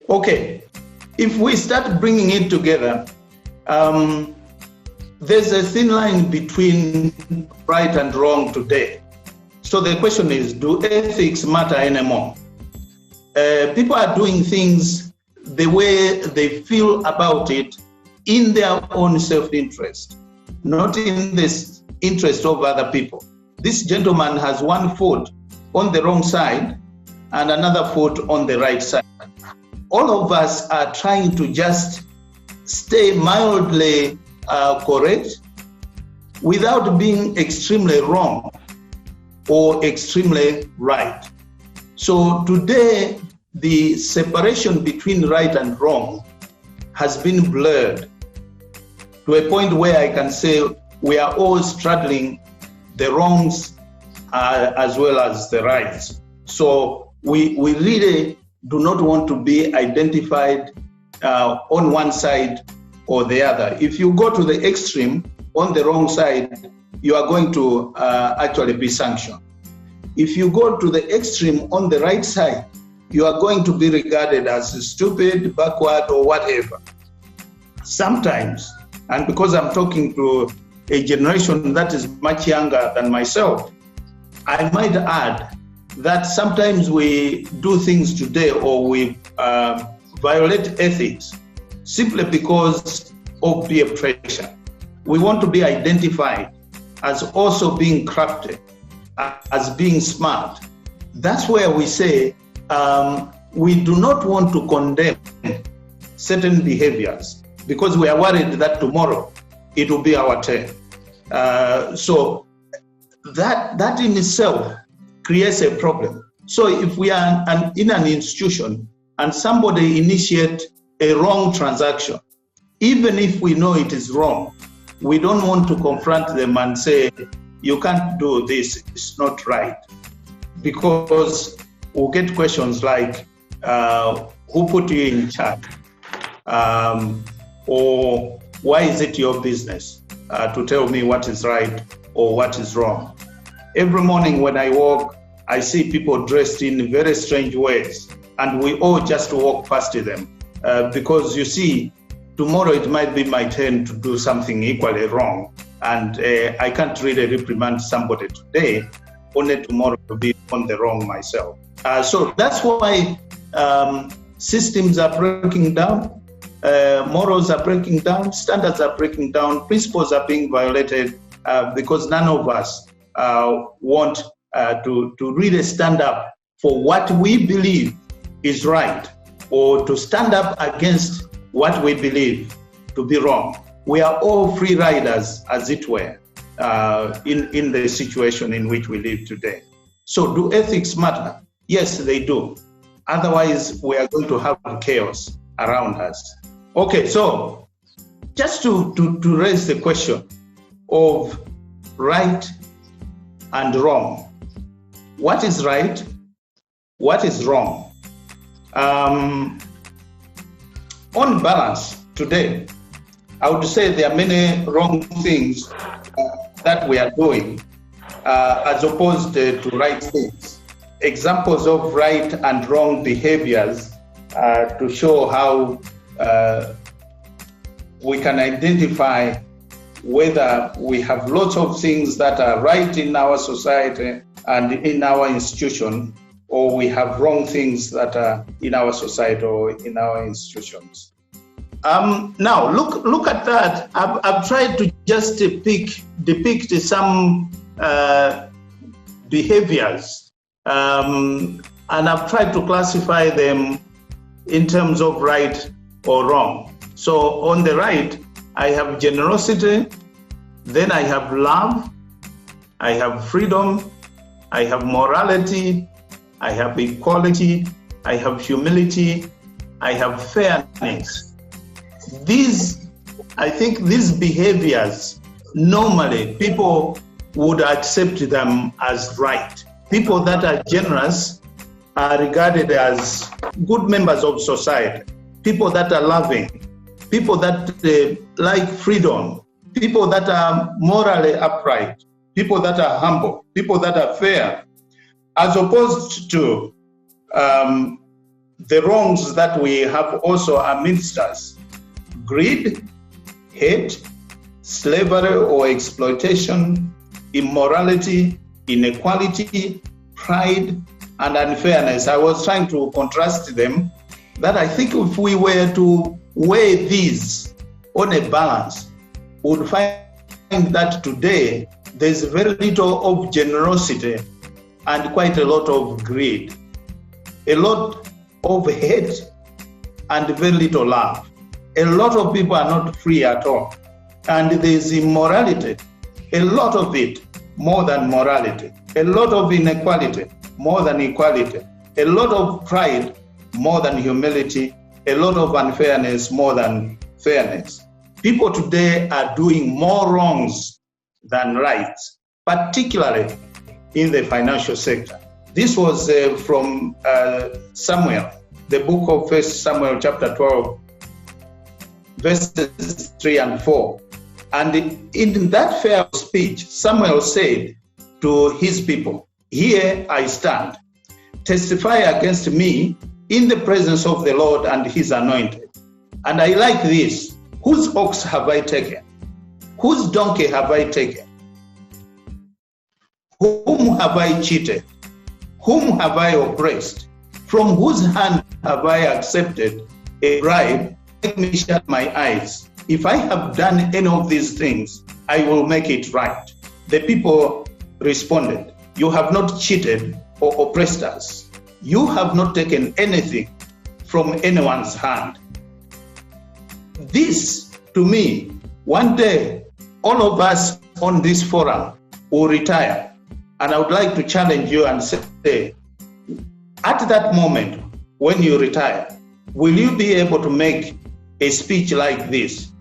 Okay, if we start bringing it together, there's a thin line between right and wrong today. So the question is, do ethics matter anymore? People are doing things the way they feel about it in their own self-interest, not in the interest of other people. This gentleman has one foot on the wrong side and another foot on the right side. All of us are trying to just stay mildly correct without being extremely wrong or extremely right. So today, the separation between right and wrong has been blurred to a point where I can say we are all straddling the wrongs as well as the rights. So we really do not want to be identified on one side or the other. If you go to the extreme on the wrong side, you are going to actually be sanctioned. If you go to the extreme on the right side, you are going to be regarded as stupid, backward, or whatever. Sometimes, and because I'm talking to a generation that is much younger than myself, I might add that sometimes we do things today or we violate ethics simply because of peer pressure. We want to be identified as also being crafted, as being smart. That's where we say we do not want to condemn certain behaviors because we are worried that tomorrow it will be our turn. So that in itself creates a problem. So if we are in an institution and somebody initiates a wrong transaction, even if we know it is wrong, we don't want to confront them and say, you can't do this, it's not right. Because we'll get questions like, who put you in charge? Or why is it your business to tell me what is right or what is wrong? Every morning when I walk, I see people dressed in very strange ways, and we all just walk past them because you see, tomorrow it might be my turn to do something equally wrong, and I can't really reprimand somebody today, only tomorrow to be on the wrong myself. So that's why systems are breaking down, morals are breaking down, standards are breaking down, principles are being violated because none of us want to really stand up for what we believe is right, or to stand up against what we believe to be wrong. We are all free riders, as it were, in the situation in which we live today. So do ethics matter? Yes, they do. Otherwise, we are going to have chaos around us. Okay, so just to raise the question of right and wrong. What is right? What is wrong? On balance, today, I would say there are many wrong things that we are doing as opposed to right things. Examples of right and wrong behaviors to show how we can identify whether we have lots of things that are right in our society and in our institution, or we have wrong things that are in our society or in our institutions. Now, look at that. I've tried to just depict some behaviors, and I've tried to classify them in terms of right or wrong. So on the right, I have generosity, then I have love, I have freedom, I have morality, I have equality, I have humility, I have fairness. I think these behaviors, normally people would accept them as right. People that are generous are regarded as good members of society. People that are loving, people that like freedom, people that are morally upright, people that are humble, people that are fair, as opposed to The wrongs that we have also are ministers: greed, hate, slavery or exploitation, immorality, inequality, pride, and unfairness. I was trying to contrast them, that I think if we were to weigh these on a balance, we would find that today there's very little of generosity and quite a lot of greed, a lot of hate and very little love. A lot of people are not free at all. And there's immorality, a lot of it, more than morality, a lot of inequality, more than equality, a lot of pride, more than humility, a lot of unfairness, more than fairness. People today are doing more wrongs than rights, particularly in the financial sector. This was from Samuel, the book of 1 Samuel chapter 12, verses 3 and 4. And in that fair speech, Samuel said to his people, "Here I stand, testify against me in the presence of the Lord and his anointed." And I like this: whose ox have I taken? Whose donkey have I taken? Whom have I cheated? Whom have I oppressed? From whose hand have I accepted a bribe? Let me shut my eyes. If I have done any of these things, I will make it right. The people responded, "You have not cheated or oppressed us. You have not taken anything from anyone's hand." This, to me, one day, all of us on this forum will retire. And I would like to challenge you and say, at that moment, when you retire, will you be able to make a speech like this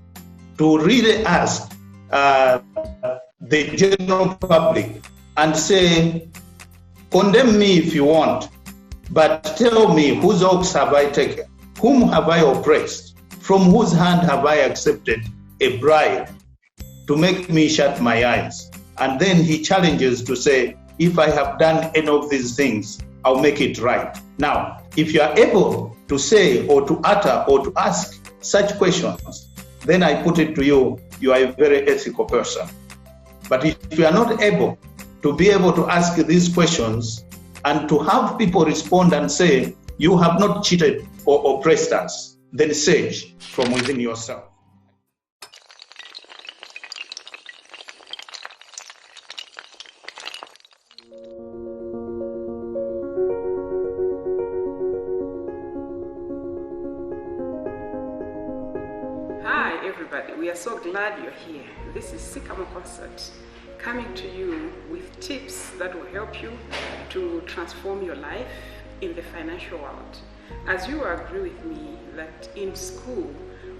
to really ask the general public and say, condemn me if you want, but tell me, whose ox have I taken? Whom have I oppressed? From whose hand have I accepted a bribe to make me shut my eyes? And then he challenges to say, if I have done any of these things, I'll make it right. Now, if you are able to say or to utter or to ask such questions, then I put it to you, you are a very ethical person. But if you are not able to ask these questions and to have people respond and say, you have not cheated or oppressed us, then search from within yourself. Hi everybody, we are so glad you're here. This is Sycamore Concert, coming to you with tips that will help you to transform your life in the financial world. As you agree with me that in school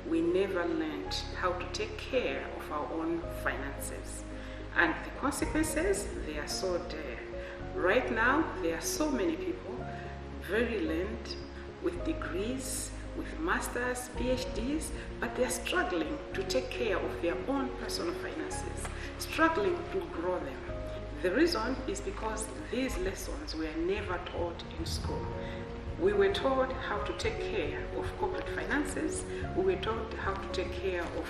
we never learned how to take care of our own finances, and the consequences, they are so dire. Right now there are so many people very learned with degrees, with masters, PhDs, but they're struggling to take care of their own personal finances, struggling to grow them. The reason is because these lessons were never taught in school. We were taught how to take care of corporate finances, we were taught how to take care of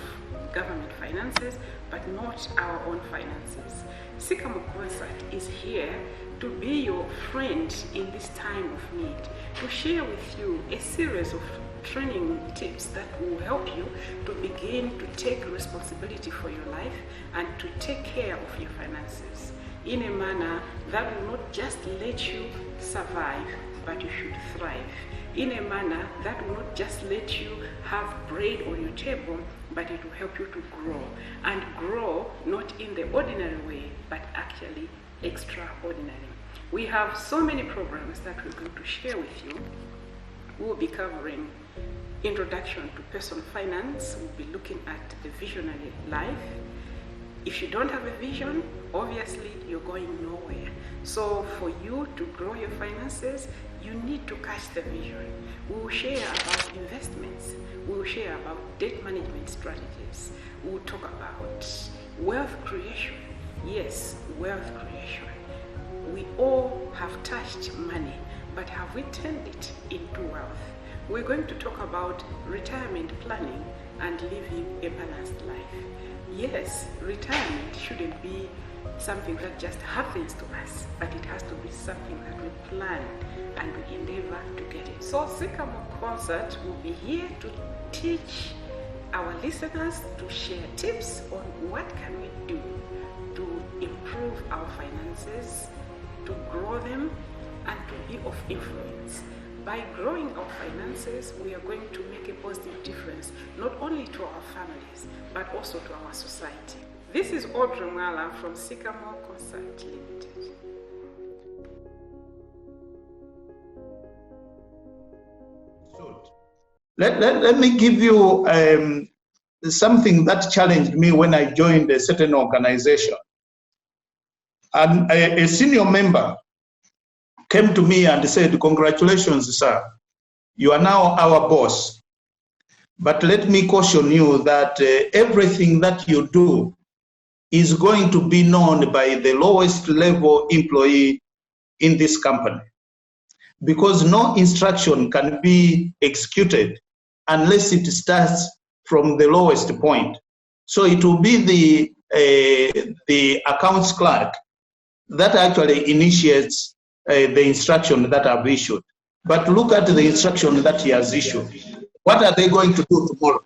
government finances, but not our own finances. Sycamore Concert is here to be your friend in this time of need, to share with you a series of training tips that will help you to begin to take responsibility for your life and to take care of your finances in a manner that will not just let you survive, but you should thrive. In a manner that will not just let you have bread on your table, but it will help you to grow, and grow not in the ordinary way, but actually extraordinary. We have so many programs that we're going to share with you. We'll be covering introduction to personal finance. We'll be looking at the visionary life. If you don't have a vision, obviously you're going nowhere. So for you to grow your finances, you need to catch the vision. We will share about investments. We will share about debt management strategies. We will talk about wealth creation. Yes, wealth creation. We all have touched money, but have we turned it into wealth? We're going to talk about retirement planning and living a balanced life. Yes, retirement shouldn't be something that just happens to us, but it has to be something that we plan and we endeavor to get it. So Sycamore Concert will be here to teach our listeners, to share tips on what can we do to improve our finances, to grow them, and to be of influence. By growing our finances, we are going to make a positive difference, not only to our families, but also to our society. This is Audrey Mwala from Sycamore Concert Limited. Let me give you something that challenged me when I joined a certain organization. And a senior member came to me and said, "Congratulations, sir. You are now our boss. But let me caution you that everything that you do is going to be known by the lowest level employee in this company, because no instruction can be executed unless it starts from the lowest point. So it will be the accounts clerk that actually initiates the instruction that I've issued. But look at the instruction that he has issued. What are they going to do tomorrow?"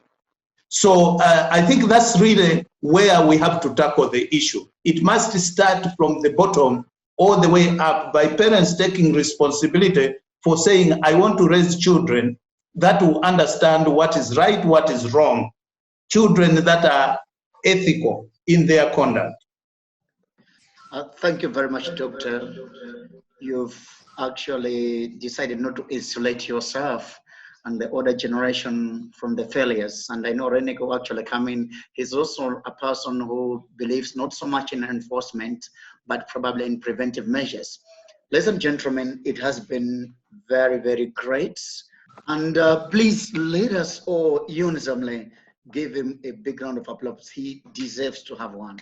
So I think that's really where we have to tackle the issue. It must start from the bottom all the way up, by parents taking responsibility for saying, "I want to raise children that will understand what is right, what is wrong, children that are ethical in their conduct." Thank you very much, Doctor. You've actually decided not to isolate yourself and the older generation from the failures. And I know Reyneck will actually come in. He's also a person who believes not so much in enforcement, but probably in preventive measures. Ladies and gentlemen, it has been very, very great. And please let us all unisonically give him a big round of applause. He deserves to have one.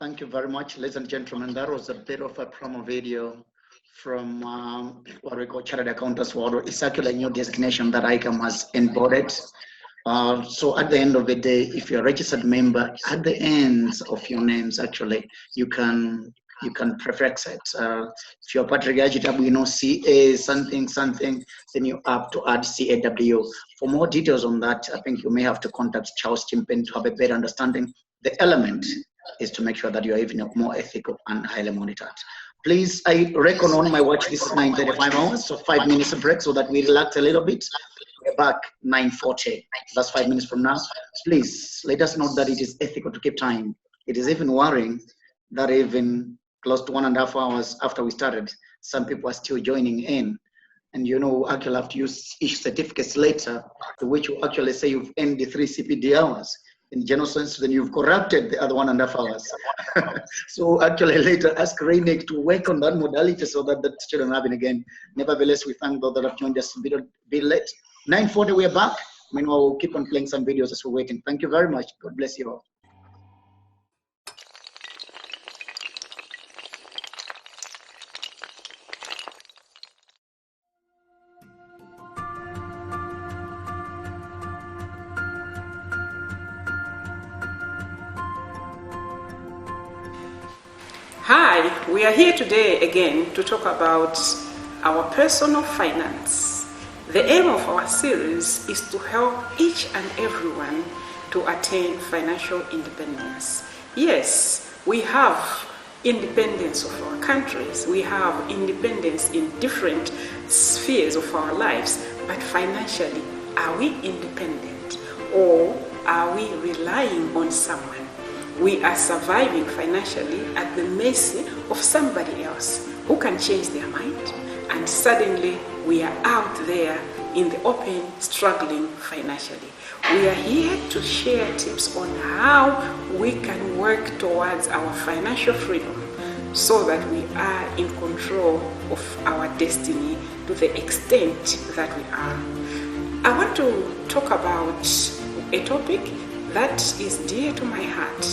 Thank you very much, ladies and gentlemen. That was a bit of a promo video from what we call Chartered Accountants World. It's actually a new designation that Icam has embodied. So at the end of the day, if you're a registered member, at the end of your names, actually, you can prefix it. If you're Patrick Achitabwino, CA something, then you have to add CAW. For more details on that, I think you may have to contact Charles Chimpen to have a better understanding. The element is to make sure that you're even more ethical and highly monitored. Please, I reckon on my watch, this is 9:35 hours, so 5 minutes of break so that we relax a little bit. We're back 9:40. That's 5 minutes from now. Please let us know that it is ethical to keep time. It is even worrying that even close to 1.5 hours after we started, some people are still joining in. And you know, actually have to use each certificates later, to which you actually say you've earned the 3 CPD hours. In general sense, then you've corrupted the other 1.5 hours. So actually later ask Reyneck to work on that modality so that that shouldn't happen again. Nevertheless, we thank those that have joined us a bit late. 9:40, we're back. Meanwhile, we'll keep on playing some videos as we're waiting. Thank you very much. God bless you all. Hi, we are here today again to talk about our personal finance. The aim of our series is to help each and everyone to attain financial independence. Yes, we have independence of our countries, we have independence in different spheres of our lives, but financially, are we independent or are we relying on someone? We are surviving financially at the mercy of somebody else who can change their mind, and suddenly we are out there in the open struggling financially. We are here to share tips on how we can work towards our financial freedom so that we are in control of our destiny to the extent that we are. I want to talk about a topic that is dear to my heart,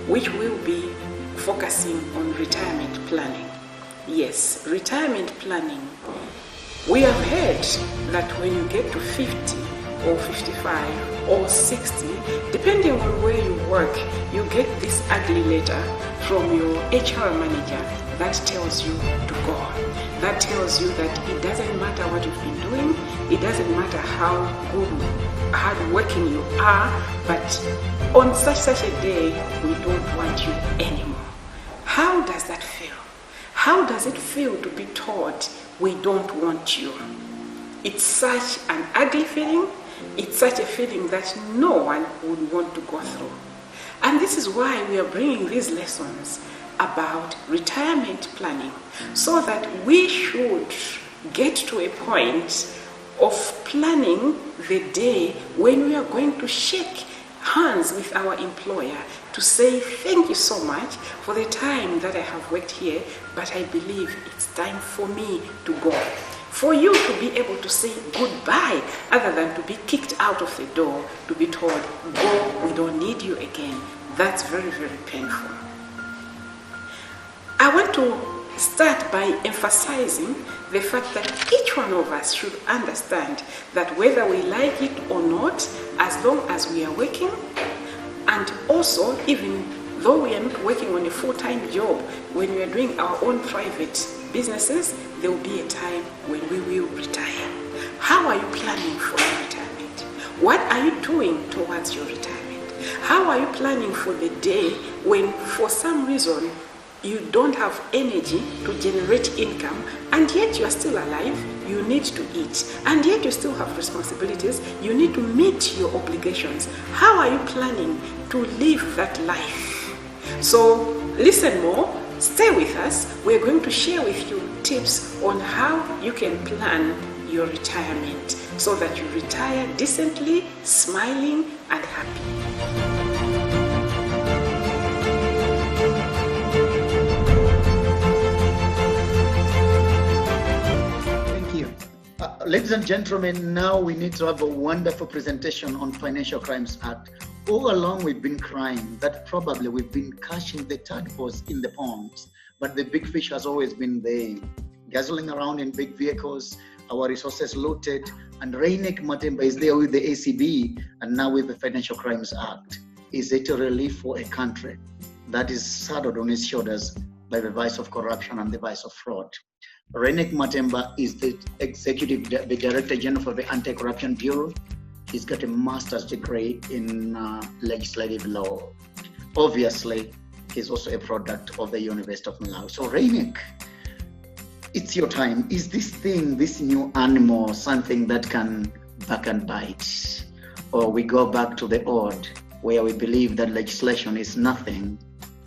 which will be focusing on retirement planning. Yes, retirement planning. We have heard that when you get to 50 or 55 or 60, depending on where you work, you get this ugly letter from your HR manager that tells you to go. That tells you that it doesn't matter what you've been doing, it doesn't matter how good, hardworking you are, but on such a day, we don't want you anymore. How does that feel? How does it feel to be told we don't want you? It's such an ugly feeling. It's such a feeling that no one would want to go through. And this is why we are bringing these lessons about retirement planning, so that we should get to a point of planning the day when we are going to shake hands with our employer to say thank you so much for the time that I have worked here, but I believe it's time for me to go. For you to be able to say goodbye other than to be kicked out of the door, to be told, go, we don't need you again. That's very, very painful. I want to start by emphasizing the fact that each one of us should understand that whether we like it or not, as long as we are working, and also even though we are not working on a full-time job, when we are doing our own private businesses, there will be a time when we will retire. How are you planning for your retirement? What are you doing towards your retirement? How are you planning for the day when, for some reason, you don't have energy to generate income, and yet you are still alive, you need to eat, and yet you still have responsibilities, you need to meet your obligations. How are you planning to live that life? So listen more, stay with us. We're going to share with you tips on how you can plan your retirement so that you retire decently, smiling and happy. Ladies and gentlemen, now we need to have a wonderful presentation on Financial Crimes Act. all along we've been crying that probably we've been catching the tadpoles in the ponds, but the big fish has always been there, guzzling around in big vehicles, our resources looted, and Reyneck Matemba is there with the ACB and now with the Financial Crimes Act. Is it a relief for a country that is saddled on its shoulders by the vice of corruption and the vice of fraud? Reyneck Matemba is the the Director General for the Anti-Corruption Bureau. He's got a master's degree in legislative law. Obviously, he's also a product of the University of Malawi. So Reyneck, it's your time. Is this new animal, something that can back and bite? Or we go back to the old, where we believe that legislation is nothing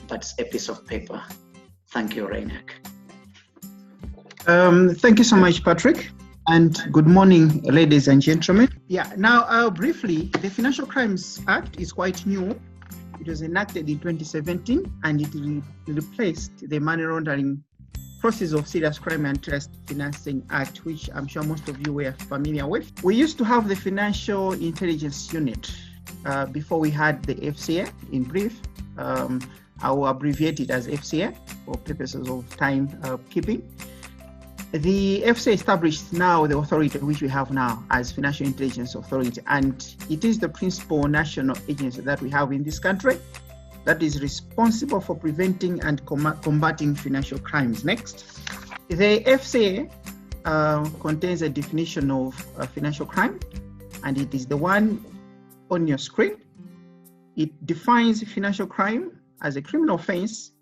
but a piece of paper? Thank you, Reyneck. Thank you so much, Patrick. And good morning, ladies and gentlemen. Yeah, now briefly, the Financial Crimes Act is quite new. It was enacted in 2017 and it replaced the Money Laundering, Process of Serious Crime and Trust Financing Act, which I'm sure most of you were familiar with. We used to have the Financial Intelligence Unit before we had the FCA. In brief, I will abbreviate it as FCA for purposes of time keeping. The FCA established now the authority which we have now as Financial Intelligence Authority, and it is the principal national agency that we have in this country that is responsible for preventing and combating financial crimes. Next, the FCA contains a definition of financial crime, and it is the one on your screen. It defines financial crime as a criminal offense,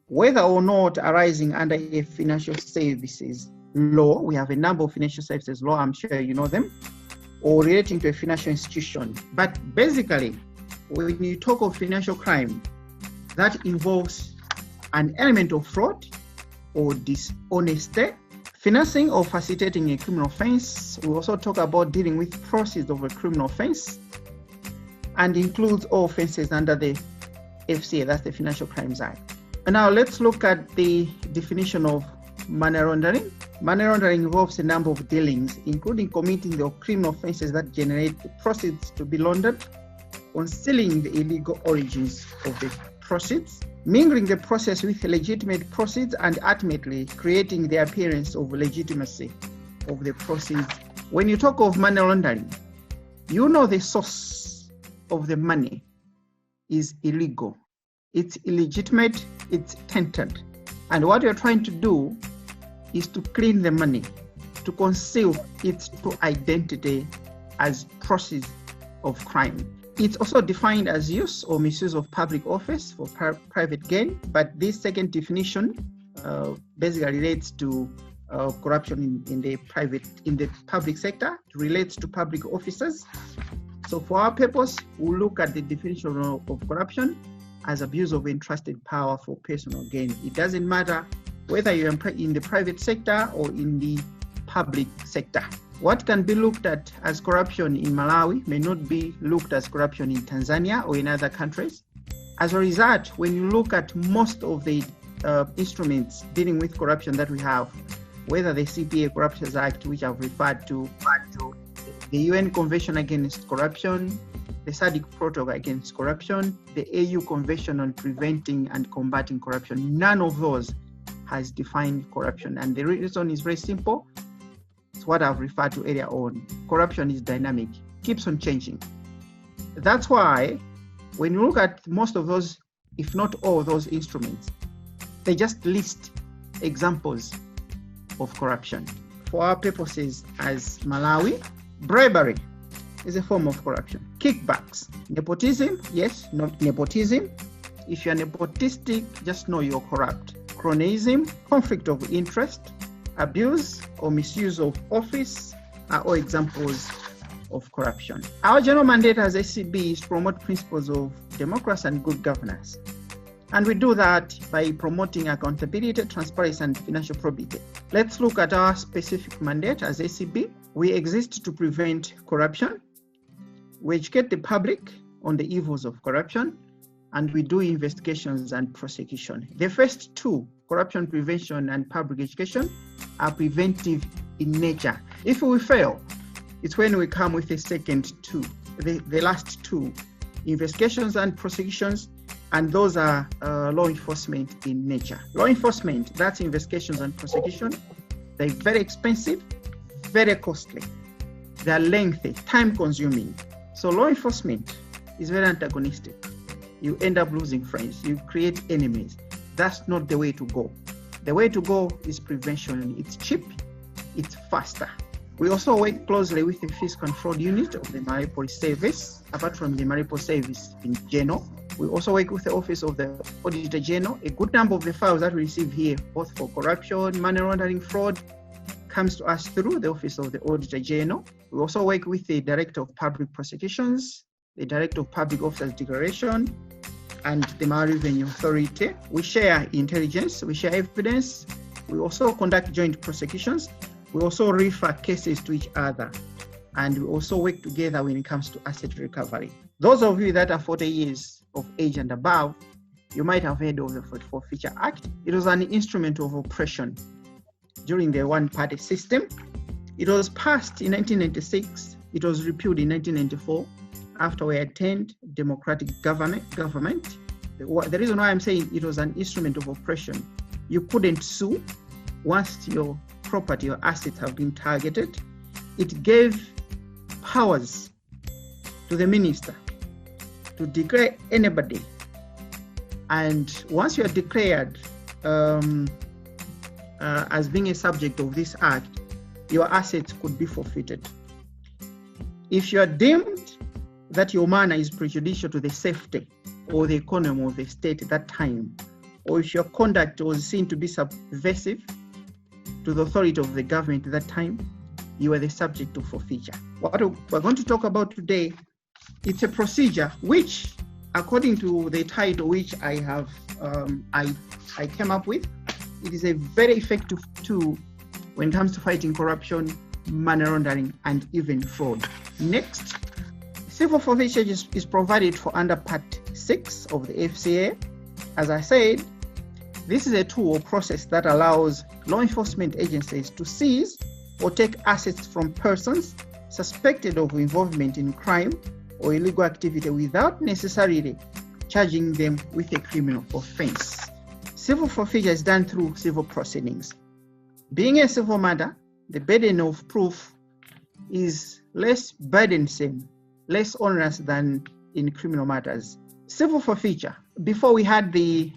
whether or not arising under a financial services law. We have a number of financial services law, I'm sure you know them, or relating to a financial institution. But basically, when you talk of financial crime, that involves an element of fraud or dishonesty, financing or facilitating a criminal offense. We also talk about dealing with proceeds of a criminal offense, and includes all offenses under the FCA, that's the Financial Crimes Act. And now let's look at the definition of money laundering. Money laundering involves a number of dealings, including committing the criminal offenses that generate the proceeds to be laundered, concealing the illegal origins of the proceeds, mingling the process with legitimate proceeds, and ultimately creating the appearance of legitimacy of the proceeds. When you talk of money laundering, you know the source of the money is illegal. It's illegitimate, it's tainted. And what you're trying to do is to clean the money, to conceal its true identity as proceeds of crime. It's also defined as use or misuse of public office for private gain, but this second definition basically relates to corruption in the public sector. It relates to public officers. So for our purpose, we'll look at the definition of corruption as abuse of entrusted power for personal gain. It doesn't matter whether you're in the private sector or in the public sector. What can be looked at as corruption in Malawi may not be looked as corruption in Tanzania or in other countries. As a result, when you look at most of the instruments dealing with corruption that we have, whether the CPA Corruptions Act, which I've referred to, the UN Convention Against Corruption, the SADC Protocol Against Corruption, the AU Convention on Preventing and Combating Corruption, none of those has defined corruption. And the reason is very simple. It's what I've referred to earlier on. Corruption is dynamic, keeps on changing. That's why when you look at most of those, if not all those instruments, they just list examples of corruption. For our purposes as Malawi, bribery is a form of corruption. Kickbacks, nepotism, yes, not nepotism. If you're nepotistic, just know you're corrupt. Cronyism, conflict of interest, abuse or misuse of office are all examples of corruption. Our general mandate as ACB is to promote principles of democracy and good governance. And we do that by promoting accountability, transparency, and financial probity. Let's look at our specific mandate as ACB. We exist to prevent corruption. We educate the public on the evils of corruption, and we do investigations and prosecution. The first two, corruption prevention and public education, are preventive in nature. If we fail, it's when we come with the second two, the last two, investigations and prosecutions, and those are law enforcement in nature. Law enforcement, that's investigations and prosecution. They're very expensive, very costly. They're lengthy, time-consuming. So law enforcement is very antagonistic. You end up losing friends. You create enemies. That's not the way to go. The way to go is prevention. It's cheap, it's faster. We also work closely with the Fiscal and Fraud Unit of the Marine Police Service, apart from the Marine Police Service in general. We also work with the Office of the Auditor General. A good number of the files that we receive here, both for corruption, money laundering, fraud, comes to us through the Office of the Auditor General. We also work with the Director of Public Prosecutions, the Director of Public Officers Declaration, and the Maori Revenue Authority. We share intelligence, we share evidence. We also conduct joint prosecutions. We also refer cases to each other. And we also work together when it comes to asset recovery. Those of you that are 40 years of age and above, you might have heard of the Forfeiture Act. It was an instrument of oppression during the one-party system. It was passed in 1996. It was repealed in 1994 after we attained democratic government. The reason why I'm saying it was an instrument of oppression, you couldn't sue once your property or assets have been targeted. It gave powers to the minister to declare anybody. And once you are declared as being a subject of this act, your assets could be forfeited. If you are deemed that your manner is prejudicial to the safety or the economy of the state at that time, or if your conduct was seen to be subversive to the authority of the government at that time, you are the subject of forfeiture. What we're going to talk about today, it's a procedure which, according to the title which I have, I came up with, it is a very effective tool when it comes to fighting corruption, money laundering, and even fraud. Next, civil forfeiture is provided for under Part 6 of the FCA. As I said, this is a tool or process that allows law enforcement agencies to seize or take assets from persons suspected of involvement in crime or illegal activity without necessarily charging them with a criminal offense. Civil forfeiture is done through civil proceedings. Being a civil matter, the burden of proof is less burdensome, less onerous than in criminal matters. Civil forfeiture, before we had the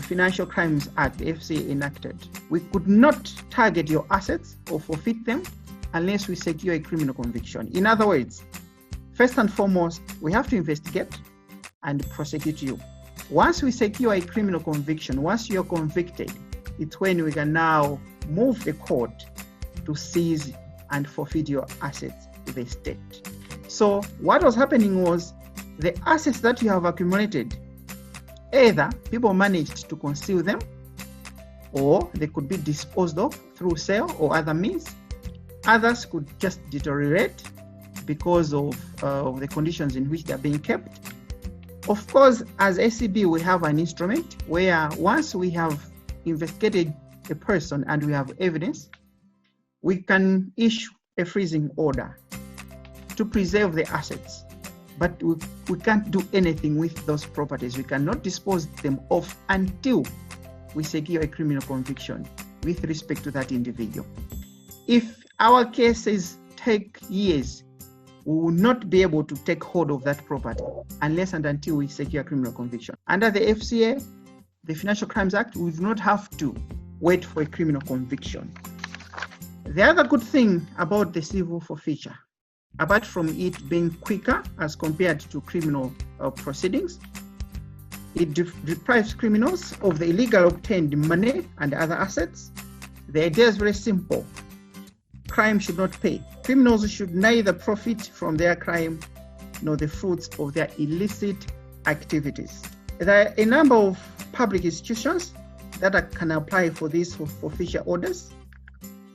Financial Crimes Act, the FCA enacted, we could not target your assets or forfeit them unless we secure a criminal conviction. In other words, first and foremost, we have to investigate and prosecute you. Once we secure a criminal conviction, once you're convicted, it's when we can now move the court to seize and forfeit your assets to the state. So what was happening was the assets that you have accumulated, either people managed to conceal them or they could be disposed of through sale or other means. Others could just deteriorate because of the conditions in which they're being kept. Of course, as ACB, we have an instrument where once we have investigated a person and we have evidence, we can issue a freezing order to preserve the assets. But we can't do anything with those properties. We cannot dispose them off until we secure a criminal conviction with respect to that individual. If our cases take years, we will not be able to take hold of that property unless and until we secure a criminal conviction. Under the FCA, the Financial Crimes Act, we do not have to wait for a criminal conviction. The other good thing about the civil forfeiture, apart from it being quicker as compared to criminal proceedings, it deprives criminals of the illegally obtained money and other assets. The idea is very simple. Crime should not pay. Criminals should neither profit from their crime nor the fruits of their illicit activities. There are a number of public institutions that can apply for these forfeiture orders.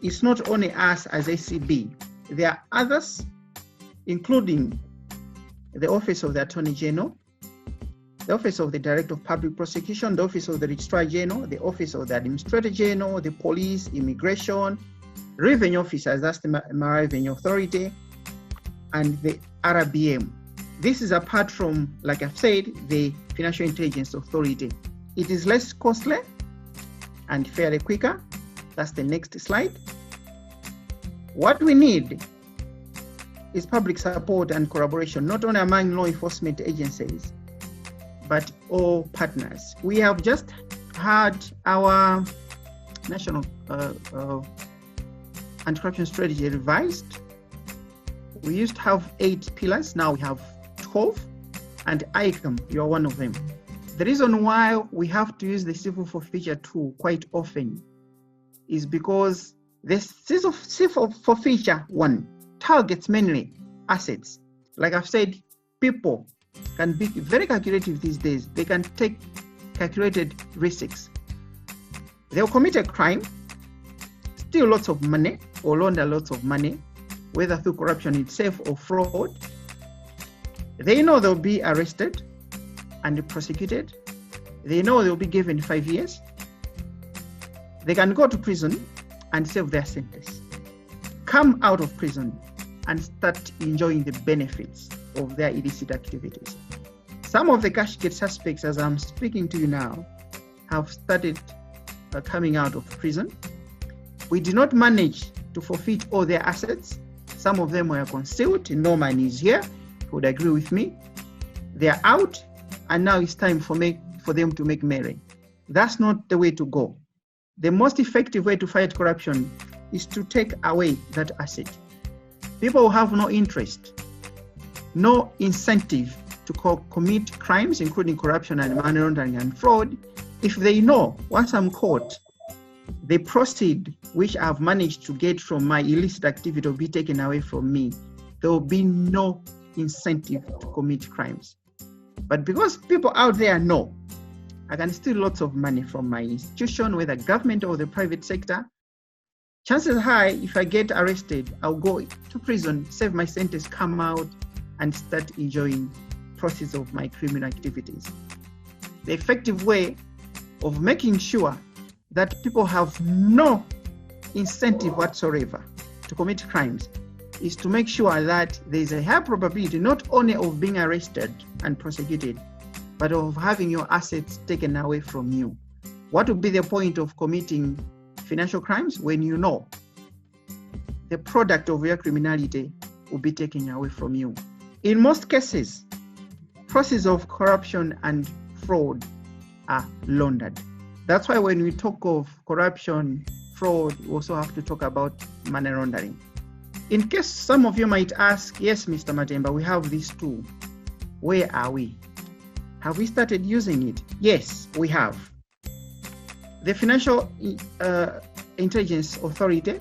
It's not only us as ACB. There are others, including the Office of the Attorney General, the Office of the Director of Public Prosecution, the Office of the Registrar General, the Office of the Administrator General, the Police, Immigration, Revenue Officers, that's the Maori Revenue Authority, and the RBM. This is apart from, like I've said, the Financial Intelligence Authority. It is less costly and fairly quicker. That's the next slide. What we need is public support and collaboration, not only among law enforcement agencies, but all partners. We have just had our national anti-corruption strategy revised. We used to have 8 pillars, now we have 12, and Icam, you are one of them. The reason why we have to use the civil forfeiture tool quite often is because the civil forfeiture one targets mainly assets. Like I've said, people can be very calculative these days. They can take calculated risks. They'll commit a crime, steal lots of money or launder lots of money, whether through corruption itself or fraud. They know they'll be arrested and prosecuted. They know they'll be given 5 years. They can go to prison and serve their sentence, come out of prison and start enjoying the benefits of their illicit activities. Some of the cash gate suspects, as I'm speaking to you now, have started coming out of prison. We did not manage to forfeit all their assets. Some of them were concealed. Norman is here, he would agree with me. They're out, and now it's time for them to make merry. That's not the way to go. The most effective way to fight corruption is to take away that asset. People have no interest, no incentive to commit crimes, including corruption and money laundering and fraud, if they know once I'm caught, the proceeds which I've managed to get from my illicit activity will be taken away from me. There will be no incentive to commit crimes. But because people out there know I can steal lots of money from my institution, whether government or the private sector, chances high, if I get arrested, I'll go to prison, serve my sentence, come out, and start enjoying proceeds of my criminal activities. The effective way of making sure that people have no incentive whatsoever to commit crimes is to make sure that there is a high probability not only of being arrested and prosecuted, but of having your assets taken away from you. What would be the point of committing financial crimes when you know the product of your criminality will be taken away from you? In most cases, processes of corruption and fraud are laundered. That's why when we talk of corruption, fraud, we also have to talk about money laundering. In case some of you might ask, yes, Mr. Matemba, we have this tool. Where are we? Have we started using it? Yes, we have. The Financial Intelligence Authority,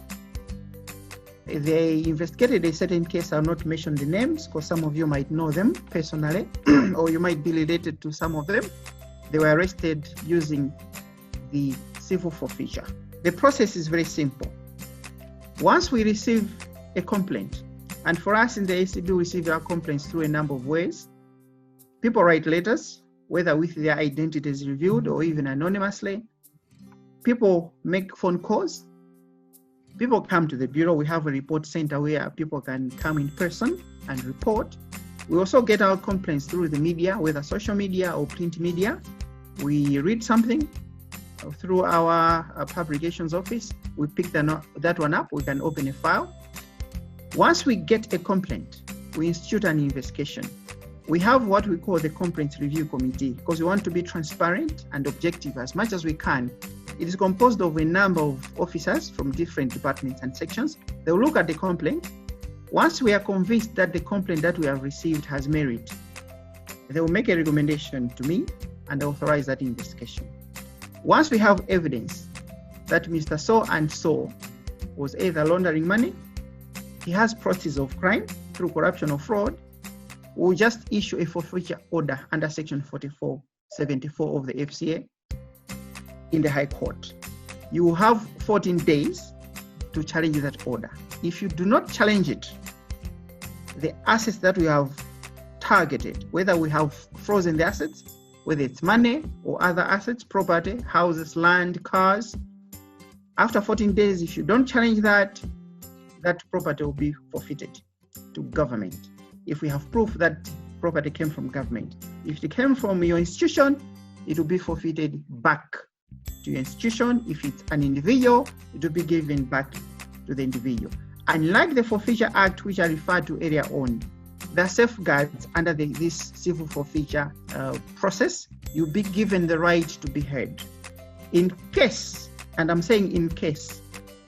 they investigated a certain case. I'll not mention the names because some of you might know them personally or you might be related to some of them. They were arrested using the civil forfeiture. The process is very simple. Once we receive a complaint, and for us in the ACB, we receive our complaints through a number of ways. People write letters, whether with their identities revealed or even anonymously. People make phone calls. People come to the bureau. We have a report center where people can come in person and report. We also get our complaints through the media, whether social media or print media. We read something through our publications office. We pick that one up. We can open a file. Once we get a complaint, we institute an investigation. We have what we call the Complaints Review Committee because we want to be transparent and objective as much as we can. It is composed of a number of officers from different departments and sections. They will look at the complaint. Once we are convinced that the complaint that we have received has merit, they will make a recommendation to me and authorize that investigation. Once we have evidence that Mr. So and so was either laundering money, he has proceeds of crime through corruption or fraud, we'll just issue a forfeiture order under Section 4474 of the FCA in the High Court. You will have 14 days to challenge that order. If you do not challenge it, the assets that we have targeted, whether we have frozen the assets, whether it's money or other assets, property, houses, land, cars, after 14 days, if you don't challenge that, that property will be forfeited to government. If we have proof that property came from government. If it came from your institution, it will be forfeited back to your institution. If it's an individual, it will be given back to the individual. Unlike the Forfeiture Act, which I referred to earlier on, there are safeguards under this civil forfeiture process. You'll be given the right to be heard. In case, and I'm saying in case,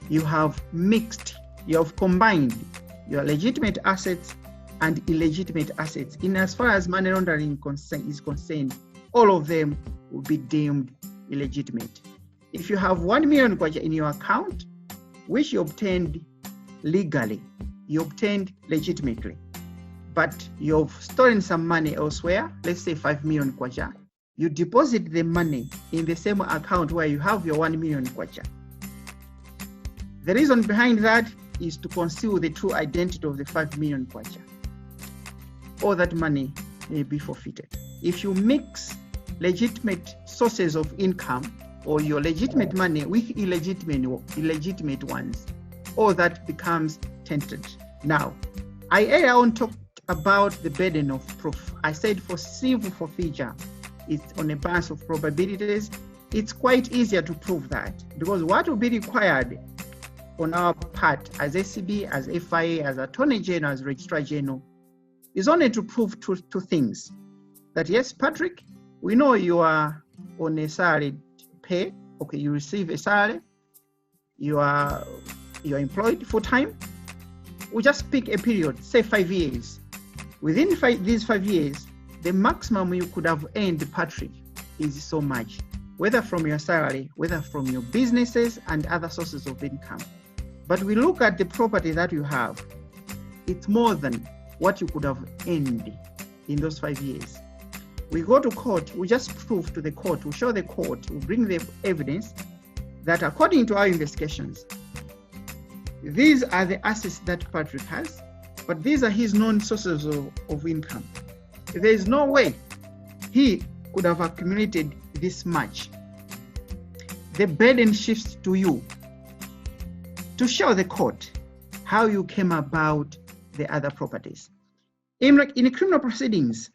you have combined your legitimate assets and illegitimate assets. In as far as money laundering is concerned, all of them will be deemed illegitimate. If you have 1 million kwacha in your account, which you obtained legally, you obtained legitimately, but you've stolen some money elsewhere, let's say 5 million kwacha, you deposit the money in the same account where you have your 1 million kwacha. The reason behind that is to conceal the true identity of the 5 million kwacha. All that money may be forfeited. If you mix legitimate sources of income or your legitimate money with illegitimate ones, all that becomes tainted. Now, I earlier on talked about the burden of proof. I said for civil forfeiture, it's on a basis of probabilities. It's quite easier to prove that, because what will be required on our part as ACB, as FIA, as Attorney General, as Registrar General, is only to prove two things. That yes, Patrick, we know you are on a salary pay. Okay, you receive a salary. You are employed full time. We just pick a period, say 5 years. Within these 5 years, the maximum you could have earned, Patrick, is so much, whether from your salary, whether from your businesses and other sources of income. But we look at the property that you have, it's more than what you could have earned in those 5 years. We go to court, we just prove to the court, we show the court, we bring the evidence that according to our investigations, these are the assets that Patrick has, but these are his known sources of income. There is no way he could have accumulated this much. The burden shifts to you to show the court how you came about the other properties. In criminal proceedings,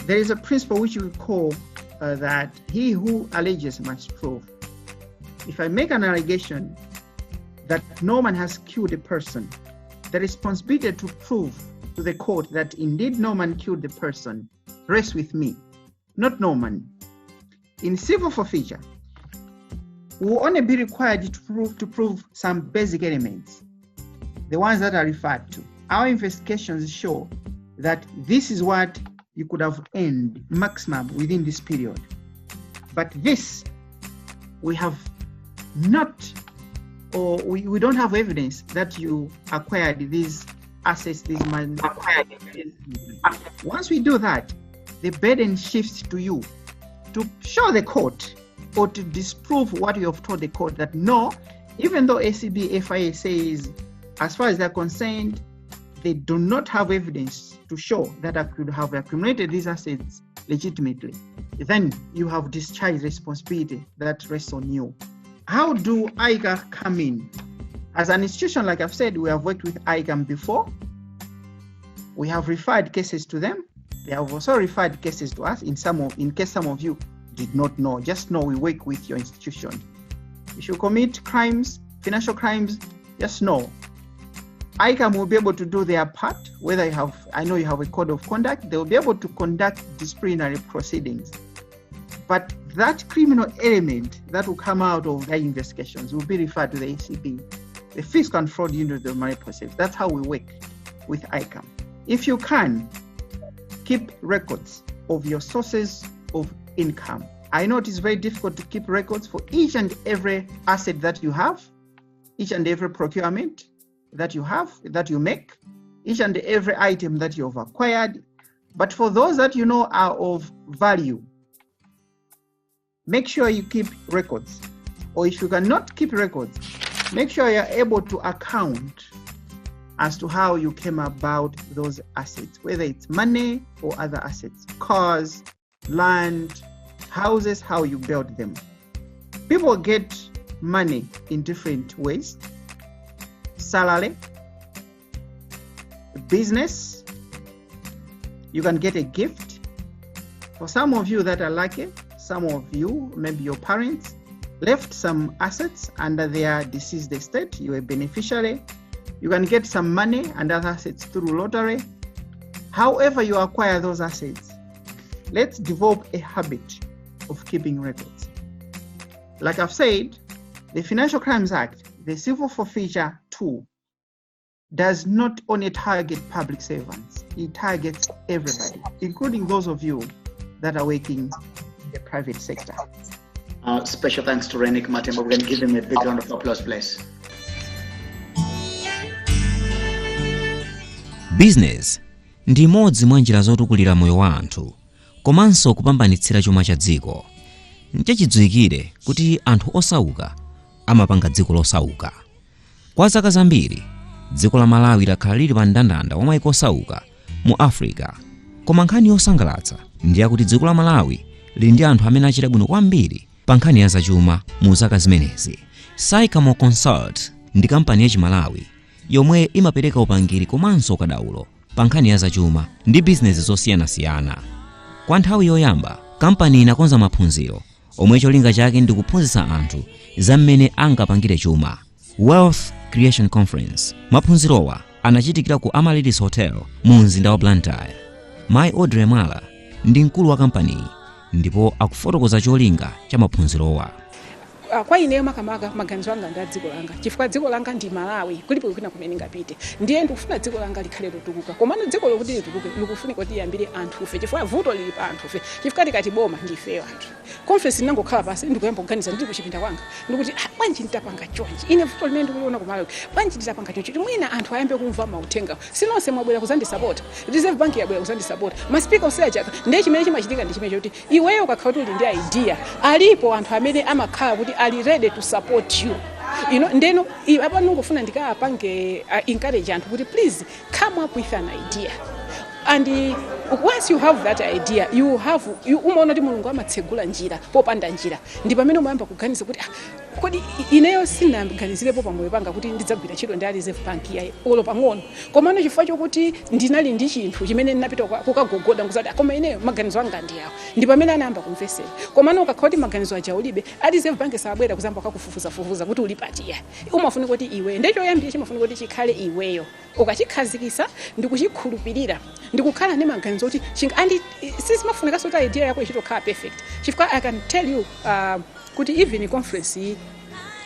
there is a principle which we call that he who alleges must prove. If I make an allegation that Norman has killed a person, the responsibility to prove to the court that indeed Norman killed the person rests with me, not Norman. In civil forfeiture, we will only be required to prove some basic elements, the ones that are referred to. Our investigations show that this is what you could have earned maximum within this period. But this, we have not, or we don't have evidence that you acquired these assets, these money. Once we do that, the burden shifts to you to show the court or to disprove what you have told the court that no, even though ACB, FIA says, as far as they're concerned, they do not have evidence to show that I could have accumulated these assets legitimately. Then you have discharged responsibility that rests on you. How do Icam come in? As an institution, like I've said, we have worked with Icam before. We have referred cases to them. They have also referred cases to us. In case some of you did not know, just know we work with your institution. If you commit crimes, financial crimes, just know Icam will be able to do their part. Whether you have, I know you have a code of conduct, they will be able to conduct disciplinary proceedings. But that criminal element that will come out of their investigations will be referred to the ACB, the Fiscal and Fraud Unit of the Money Process. That's how we work with Icam. If you can, keep records of your sources of income. I know it is very difficult to keep records for each and every asset that you have, each and every procurement that you have, that you make, each and every item that you have acquired. But for those that you know are of value, make sure you keep records. Or if you cannot keep records, make sure you're able to account as to how you came about those assets, whether it's money or other assets, cars, land, houses, how you build them. People get money in different ways. Salary, business, You can get a gift. For some of you that are lucky, some of you, maybe your parents, left some assets under their deceased estate. You're a beneficiary. You can get some money and other assets through lottery. However you acquire those assets, let's develop a habit of keeping records. Like I've said, the Financial Crimes Act, the civil forfeiture tool, does not only target public servants, it targets everybody, including those of you that are working in the private sector. Special thanks to Reyneck Matemba. We're going to give him a big round of applause, please. Business ndi imodzi mwa njira zotukulira moyo wa anthu komanso kupambanitsira chuma cha dziko. Nchachidziwikire kuti anthu osauka amapanga dziko losauka. Kwa zaka zambiri dziko la Malawi lakhala lili pa mndandanda wa mayiko osauka mu Africa. Koma nkhani yosangalatsa ndi yakuti dziko la Malawi lili ndi anthu amene achita bwino kwambiri pa nkhani ya zachuma mu zaka zimenezi. Sycamore Consult ndi kampani ya Malawi yomwe imapereka upangiri komanso ukadaulo pa nkhani ya zachuma ndi bizinesi zosiyanasiyana. Kwa nthawi yoyamba kampani inakonza maphunziro omwe cholinga chake ndi kuphunzitsa anthu za mmene angapangire chuma. Wealth Creation Conference. Maphunzirowa anachitikira ku Amalidis Hotel mu mzinda wa Blantyre. Mai Audrey Mwala ndi mkulu wa kampani ndipo akufotokoza cholinga cha maphunzirowa. Kwa ineyo makamaka maganizo anga ndi dziko langa chifukwa dziko langa ndi Malawi kulipo kwina kumene ngapite ndiye ndikufuna dziko langa likhale lotukuka komano dziko lokuti litukuke likufunika kuti yambire anthu fe chifukwa vuto lili pa anthu fe chifukwa tikati boma ndife anthu. Conference ndingokhala pasi ndikuyamba kuganiza ndili kuchipinda kwanga ndikuti bwanji nditapanga chonji ine vuto limene ndikuliona ku Malawi bwanji nditapanga chonji mwina anthu ayambe kumva mauthenga sinonse mwabwera kuzandisapota Reserve Bank yabwera kuzandisapota maspeaker osachaka ndiye chimene chimachitika ndi chimene choti iweyo ukakhala kuti uli ndi idea alipo anthu amene amakhala kuti are ready to support you. You know, ndeno apa ningofuna ndikapange encourage anthu kuti please come up with an idea. And once you have that idea, you umaona kuti Mulungu amatsegula njira popanda njira. Ndi pamene umayamba kuganiza kuti kodi ineyo sinaganizirepo pamoyo panga kuti ndidzagwira ntchito ndi Reserve Bank yayi olo pang'ono. Komano chifukwa chokuti ndinali ndi chinthu chimene ndinapita kukagogoda nguzati koma ineyo maganizo anga ndi yawo. Ndi pamene anayamba kumvesera. Komano ukakhala kuti maganizo aja ulibe, Reserve Bank sabwera kuzamba kukufufuza kuti uli pati yayi. Umafunika kuti iwe ndicho yambire chimafunika kuti chikhale iweyo. Ukachikhazikisa ndi kuchikhulupirira. Ndikukhala ne maganizo kuti andi sizimafunika sota idea yako ichitokhala perfect. Chifukwa I can tell you kuti even conference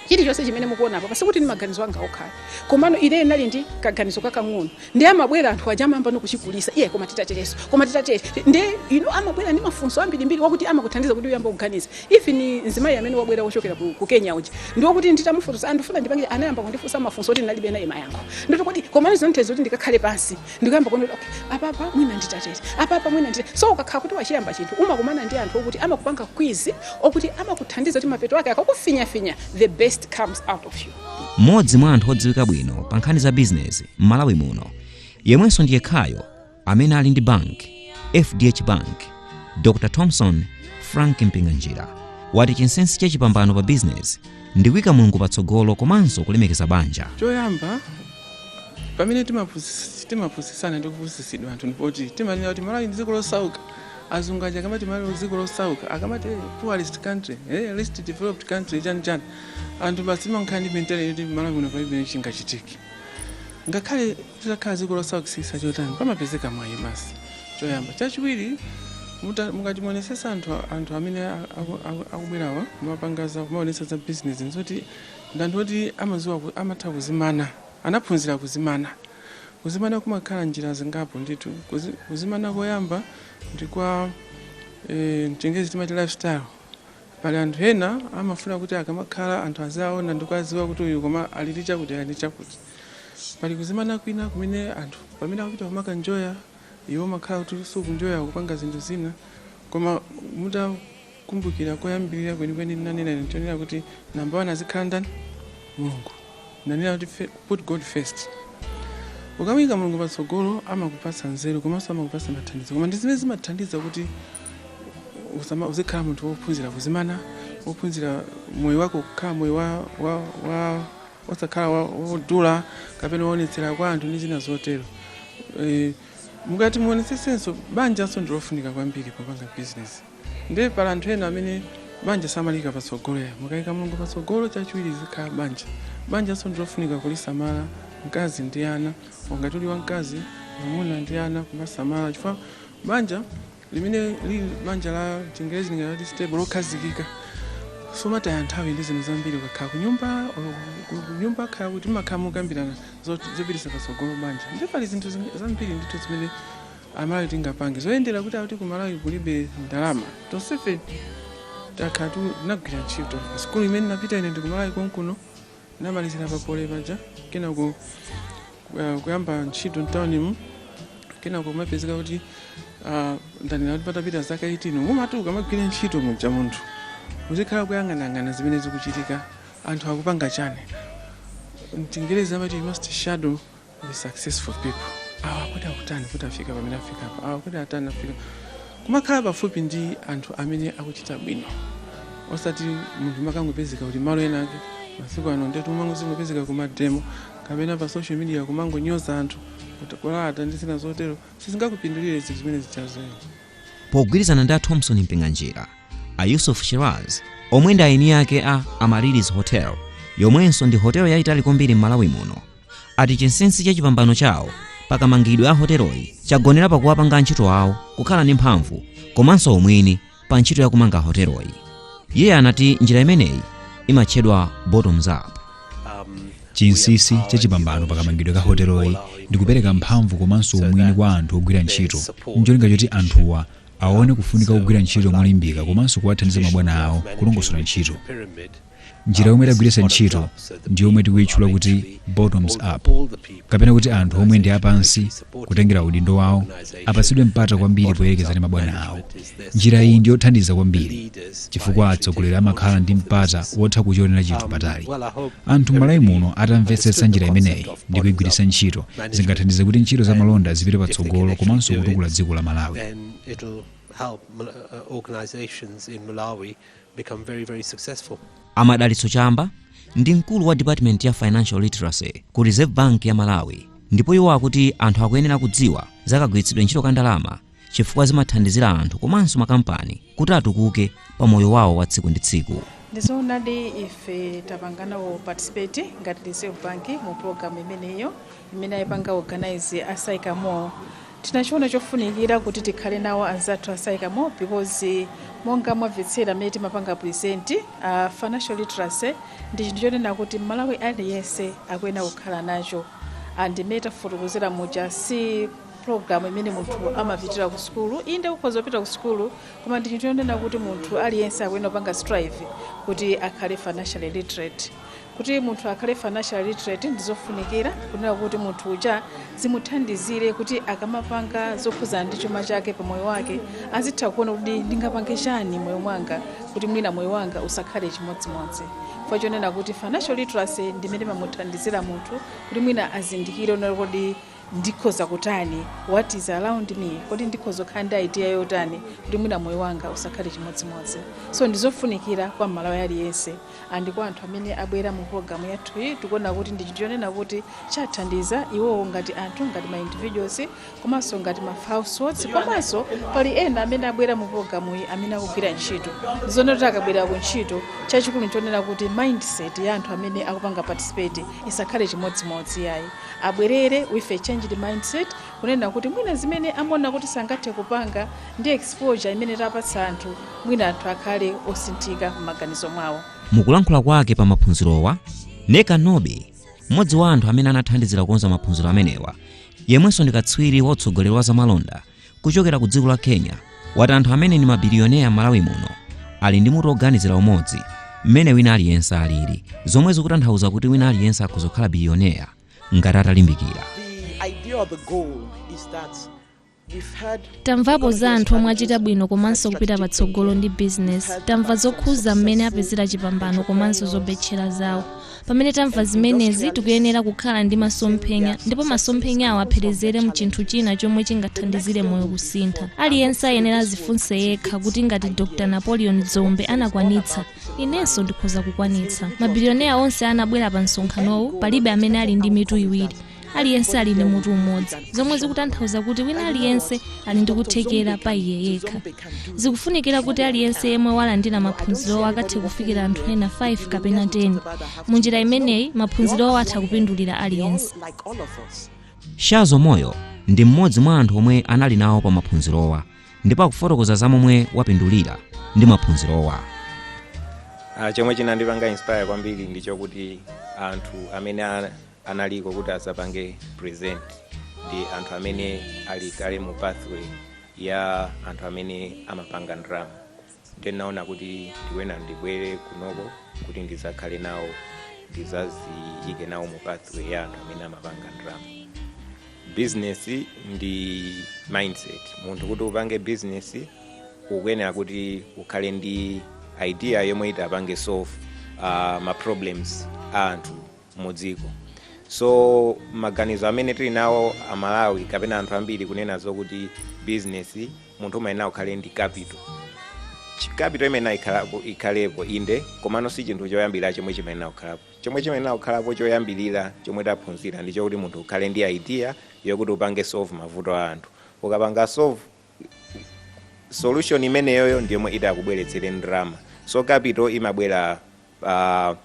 chili chose chimene mukuona apa pasikuti ni maganizo anga okhala komano ine nali ndi kaganizo kakang'ono ndi amabwera anthu aja amamba nokuchikulisa iye koma titatereso ndi amabwera ndi mafunso ambirimbiri wakuti amakuthandiza kuti uyamba kuganiza even nzimayi amene wabwera wochokera ku Kenya uja ndi wakuti nditamufunsa andifuna ndipange anayamba kundifunsa mafunso kuti ndalibe naye mayankho ndito kuti komano zinontezo kuti ndikakhale pansi ndikuyamba kuona okay apa mwina nditatete apa mwina nditatete so ukakhala kuti wachiyamba chinthu umakumana ndi anthu okuti amakupanga quiz okuti amakuthandiza kuti mapeto ake akakufinya the best comes out of you. Modzi mwa anthu odziwika bwino pa nkhani za business m'Malawi muno yemwenso ndiye khayo amene ali ndi bank FDH Bank Dr. Thompson Frank Mpinganjira wati chinsensi cha chipambano pa business ndi kuyika Mulungu patsogolo komanso kulemekeza banja. Choyamba pamene timapusisana ndi kupusisidwa anthu ndipoti timanena kuti Malawi ndi dziko losauka azungu aja akamati Malawi dziko losauka akamati poorest country least developed country chani anthu basi mankhani mentality kuti Malawi muno palibe chingachitiki ngakhale titakhala dziko losauka chotani pamapezeka mwayi basi. Choyamba chachiwiri mukachimonesesa anthu amene akubwerawa mapangaza kumaonesa za business nzoti ndanthu kuti amaziwa amatha kuzimana anaphunzira kuzimana kumakhala njira zingapo nditu kuzimana koyamba ndi kwa mchengezi timati lifestyle pali anthu ena amafuna kuti akamakhala anthu azaona ndikuaziwa kuti uyu koma alili chakuti pali kuzimana kwina kumene anthu pamene akupita kumaka njoya iwo makhala kuti sukunjoya kupanga zinthu zina koma mutakumbukira koyambirira kwenikweni nanena ntonera kuti namba 1 azikhala ndani Mulungu nanena kuti put God first. Ukamika Mulungu patsogolo amakupatsa nzeru komanso amakupatsa mathandizo koma ndizimene zimathandiza kuti uzikhala munthu wophunzira kuzimana wophunzira moyo wako kukhala moyo wa osakhala wodula kapena woonetsera kwa anthu ndi zina zotero. mukati muonesesenso banja ndilofunika kwambiri popanga business. Ndiye pala anthu ena amene banja samalika patsogolo, mukayika Mulungu patsogolo chachiwiri zikhala banja. Banja ndilofunika kulisamala, mkazi ndi ana, ngati uli wamkazi mwamuna ndi ana kumasamala, chifukwa banja limene lili banja la Chingerezi ngati stable lokhazikika. Sumataya nthawi ndi zinthu zambiri ukakhala kunyumba khala kuti makhala mukambirana zopitisa patsogolo banja. Ndi pali zinthu zambiri ndithu zimene amalawi tingapange zoyendera kuti akuti kumalawi kulibe ndalama. Tonsefe takhala tinagwira ntchito. Sikulu imene napita ine ndi kumalawi konkuno namalizira papole paja, kenako kuyamba ntchito mtawunimu, kenako kumapezeka kuti ndanena kuti patapita zaka 18 mumatuka magwira ntchito muja munthu muzikhala kuyang'anang'ana zimene zikuchitika, anthu akupanga chani. Mchingerezi amati you must shadow the successful people. Awa kuti akutani kuti afika pamene afika apa, awa kuti atani afika. Kumakhala pafupi ndi anthu amene akuchita bwino, osati munthu makangopezeka kuti malo ena ake masiku ano ndetu mangozingopezeka kumademo kapena pa social media kumangonyoza anthu kutakolata ndi zina zotero sizingakupindulire zinthu zimene zichazoyo. Pogwirizana ndi a Thompson Mpinganjira, a Yusuf Shiraz omwe ndi aini yake a Amaryllis Hotel, yomwenso ndi hotelo yayitali kwambiri m'Malawi muno, ati chinsinsi cha chipambano chawo pakamangidwe a hoteloyi chagonera pakuwapanga ntchito awo kukhala ndi mphamvu komanso umwini pa ntchito yakumanga hoteloyi. Iye anati njira imeneyi imatchedwa bottoms up. Chinsinsi cha chipambano pakamangidwe ka hoteloyi ndi kupereka mphamvu komanso umwini kwa anthu ogwira ntchito, njolinga choti anthuwa aone kufunika kugwira ntchito molimbika komanso kuwathandiza mabwana awo kulongosola ntchito. Njira yomwe tagwiritsa ntchito ndi yomwe tikuyitchula kuti bottoms up, kapena kuti anthu omwe ndi apansi kutengera udindo wawo apatsidwe mpata kwambiri poyerekeza ndi mabwana awo. Njira iyi ndi yothandiza kwambiri chifukwa atsogoleri amakhala ndi mpata wotha kuchionera chinthu patali. Anthu m'Malawi muno atamvetsetsa njira imeneyi ndi kuyigwiritsa ntchito zingathandize kuti ntchito za malonda zipite patsogolo komanso kutukula dziko la Malawi. Amadalitso Chamba ndi mkulu wa Department ya Financial Literacy ku Reserve Bank ya Malawi, ndipo iwo akuti anthu akuyenera kudziwa zakagwiritsidwe ntchito ka ndalama chifukwa zimathandizira anthu komanso makampani kuti atukuke pa moyo wawo wa tsiku ndi tsiku. Ndizoonadi ife tapanganawo participate ngati Reserve Bank mu program imeneyo imene ayipanga organize a Sycamore. Tinachiona chofunikira kuti tikhale nawo anzathu a Sycamore because monga mwamvetsera mmene timapanga present financial literacy ndi chinthu chonena kuti Malawi aliyense akuyenera kukhala nacho, and tafotokozera muja si program imene munthu amapitira ku skulu. Inde ukhoza kupita ku skulu koma ndi chinthu chonena kuti munthu aliyense akuyenera kupanga strive kuti akhale financially literate. Kuti munthu akhale financial literate ndizofunikira kunena kuti munthu uja zimuthandizire kuti akamapanga zokhuza ndi chuma chake pa moyo wake azitha kuona kuti ndingapange chani moyo mwanga kuti mwina moyo wanga usakhale chimodzimodzi. Chonena kuti financial literacy ndi imene imamuthandizira munthu kuti mwina azindikire onera kuti ndikhoza kutani, what is around me, kuti ndikhoza kukhala ndi idea yotani kuti mwina moyo wanga usakhale chimodzimodzi. So ndizofunikira kwa Malawi aliyense and kwa anthu amene abwera mu program yathu iyi tikuona kuti ndi chinthu chonena kuti chathandiza iwo ngati anthu ngati ma individuals komanso ngati ma households, komanso pali ena amene abwera mu program iyi amene akugwira ntchito. Ndizonena kuti akabwera ku ntchito chachikulu chonena kuti mindset ya anthu amene akupanga participate isakhale chimodzimodzi yayi, abwerere with a changed mindset kunena kuti mwina zimene amona kuti sangathe kupanga ndi exposure imene tapatsa anthu mwina anthu akhale osinthika m'maganizo mwawo. Mukulankhula kwake pa maphunzirowa, Neka Nobi, mmodzi wa anthu amene anathandizira kukonza maphunziro amenewa, yemwenso ndi katswiri wa utsogoleri wa zamalonda kuchokera ku dziko la Kenya, wati anthu amene ni mabiliyonea Malawi muno ali ndi mutu oganizira umodzi mmene wina aliyense alili, zomwe zikutanthauza kuti wina aliyense akuzokhala biliyonea ngati atalimbikira. Tamvapo za anthu omwe achita bwino komanso kupita patsogolo ndi business. Tamva zokhuza mmene apezera chipambano komanso zobetchera zawo. Pamene tamva zimenezi tikuyenera kukhala ndi masomphenya, ndipo masomphenya awo apherezere mu chinthu china chomwe chingathandizire moyo kusintha. Aliyense ayenera azifunse yekha kuti ngati Dr. Napoleon Zombe anakwanitsa, inenso ndikhoza kukwanitsa. Mabiliyonea onse anabwera pa msonkhanowu palibe amene ali ndi mitu iwiri. aliyense ali ndi mutu umodzi, zomwe zikutanthauza kuti wina aliyense ali ndi kuthekera pa iye yekha. Zikufunikira kuti aliyense yemwe walandira maphunziro akathe kufikira anthu ena 5 kapena 10. Munjira imeneyi maphunziro atha kupindulira aliyense. Shazo Moyo ndi mmodzi mwa anthu omwe anali nawo pa maphunzirowa ndipo akufotokoza za momwe wapindulira ndi maphunzirowa. Chomwe chinandipanga inspire kwambiri ndicho kuti anthu amene analiko kuti asapange present ndi anthu amene ali kale mu pathway ya anthu amene amapanga ndalama. Ndinaona kuti ndiwena ndibwere kunoko kuti ndizakhale nawo, ndizaziyike nawo mu pathway ya anthu amene amapanga ndalama. Business ndi mindset. Munthu kuti upange business ukuyenera kuti ukhale ndi idea yomwe itapange solve ma problems a anthu mudziko. So maganizo amene tili nawo amalawi kapena anthu ambiri kunena zokuti business munthu umayenera ukhale ndi capital. Capital imene ikhalepo inde komano si chinthu choyambirira chomwe chimayenera kukhalapo. Chomwe chimayenera kukhalapo choyambirira chomwe taphunzira ndicho kuti munthu ukhale ndi idea yokuti upange solve mavuto a anthu. Ukapanga solve solution imeneyoyo ndiyomwe itakubweretsere ndalama. So capital imabwera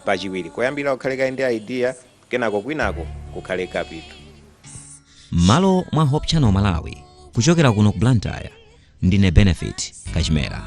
pachiwiri. Koyambira ukhale ndi idea kenako kwinako kukhale capital. Malo mwa Hope Channel Malawi kuchokera kuno ku Blantyre ndine Benefit Kachimera.